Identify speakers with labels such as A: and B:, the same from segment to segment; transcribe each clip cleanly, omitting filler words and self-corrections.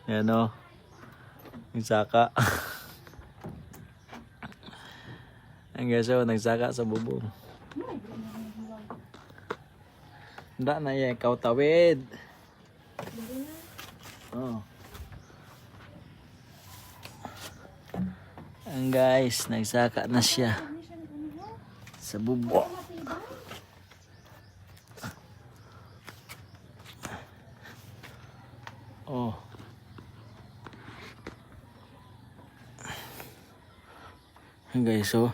A: Ayan o. Nagsaka. Ayan guys o, nagsaka sa bubong. Handa na yan, ikaw tawid. Oh. Ayan guys, nagsaka na siya. Sa bubong. Oh. Guys, so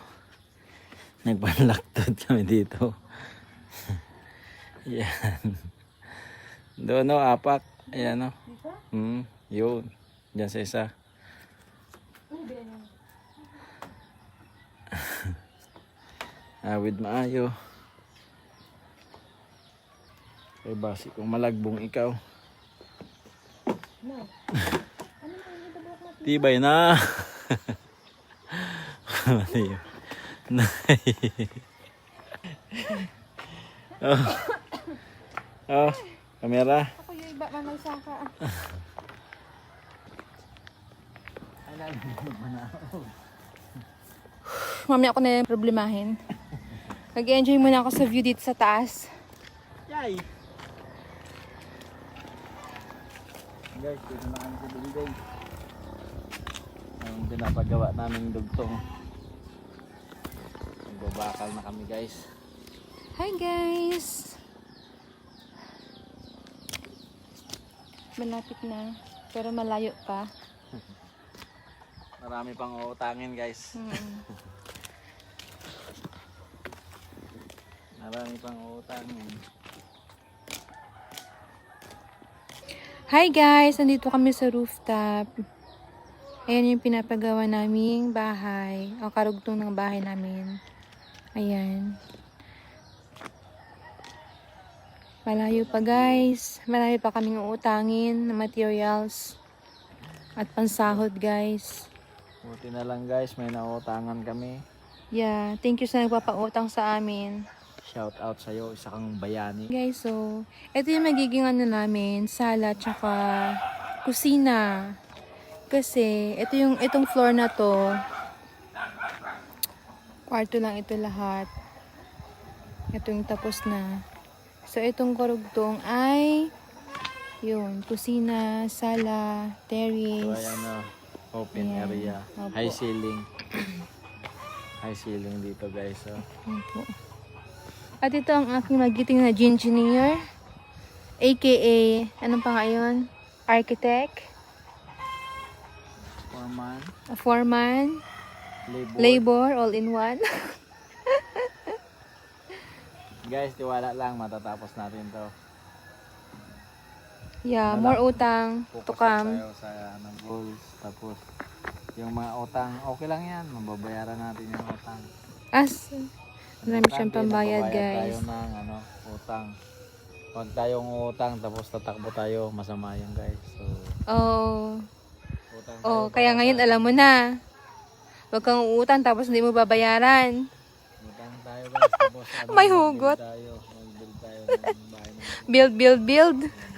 A: nagpanlaktod kami dito. Yan. Doon no, apak. Ayan no. Yun. Diyan sa isa. Awid maayo. Ay basi kung malagbong ikaw. Tibay na. Oh. Oh, kamera.
B: Ako yung iba man nagsaka. Mami ako na yung problemahin. Nag-enjoy muna ako sa view dito sa taas.
A: Yay! Guys, dito na kami sa building. Ang pinapagawa naming dugtong. Nagbabakal na kami guys.
B: Hi guys! Malapit na, pero malayo pa.
A: Marami pang uutangin guys. Marami pang uutangin.
B: Hi guys! Nandito kami sa rooftop. Ayan yung pinapagawa naming bahay. O karugtong ng bahay namin. Ayan. Malayo pa guys. Malayo pa kaming uutangin na materials. At pansahod guys.
A: Buti na lang guys, may nauutangan kami.
B: Yeah, thank you sa nagpapautang sa amin.
A: Shout out sa'yo, isa kang bayani.
B: Guys, so, ito yung magiging ano namin, sala tsaka kusina. Kasi, itong floor na to, kwarto lang ito lahat. Ito yung tapos na. So, itong karugtong ay, yun, kusina, sala,
A: So
B: terrace.
A: ayan o, open
B: Ayan.
A: area.
B: Opo.
A: High ceiling. High ceiling dito guys. So.
B: Ayan po. At ito ang aking magiting na engineer. AKA, anong pa nga yun? Architect.
A: Foreman.
B: A foreman.
A: Labor.
B: Labor, all in one.
A: Guys, tiwala lang, matatapos natin to.
B: Yeah,
A: Ano
B: more
A: lang,
B: utang to
A: Focus
B: come.
A: tayo sa goals. Tapos, yung mga utang, okay lang yan. Mababayaran natin yung utang.
B: As, marami siyang
A: Importante,
B: pambayad
A: nagbabayad
B: guys.
A: tayo ng utang. Huwag tayong utang, tapos tatakbo tayo, masama yan guys. So,
B: Oh,
A: utang
B: oh,
A: tayo
B: kaya
A: para
B: ngayon
A: sa-
B: alam mo na. Huwag kang uutang tapos hindi mo babayaran.
A: Utang tayo guys, tapos
B: May
A: mag-build
B: hugot.
A: tayo. Mag-build tayo ng bahay natin.
B: Build, build, build.
A: Build.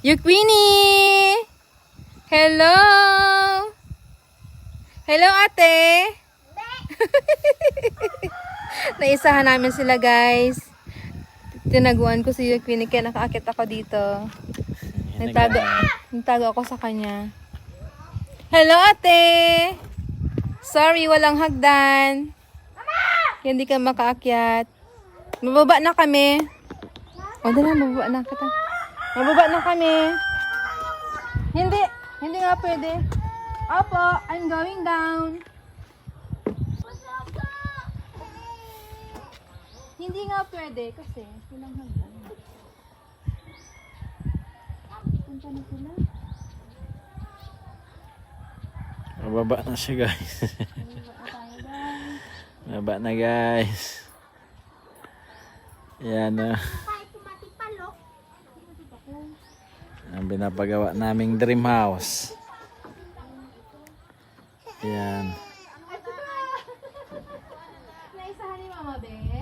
B: You Queenie! Hello! Hello, ate! Naisahan namin sila, guys. Tinaguan ko si Queenie kaya nakaakit ako dito. Nagtago ako sa kanya. Hello, ate! Sorry, walang hagdan. Kaya hindi ka makaakyat. Mababa na kami. O, dala, mababa na kita. Mababa na kami. Hindi nga pwede. Opo, I'm going down. Hindi nga pwede kasi walang hagdan. Punta na sila.
A: Mababa na siya guys. Mababa na guys. Yan na. Ang binapagawa naming dream house. Yan.
B: Naisahan ni Mama Be.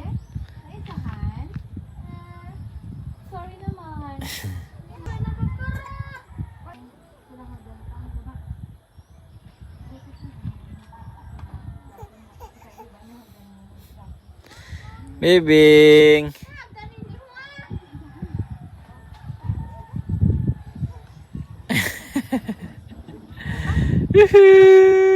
A: Bibing. Yuhu.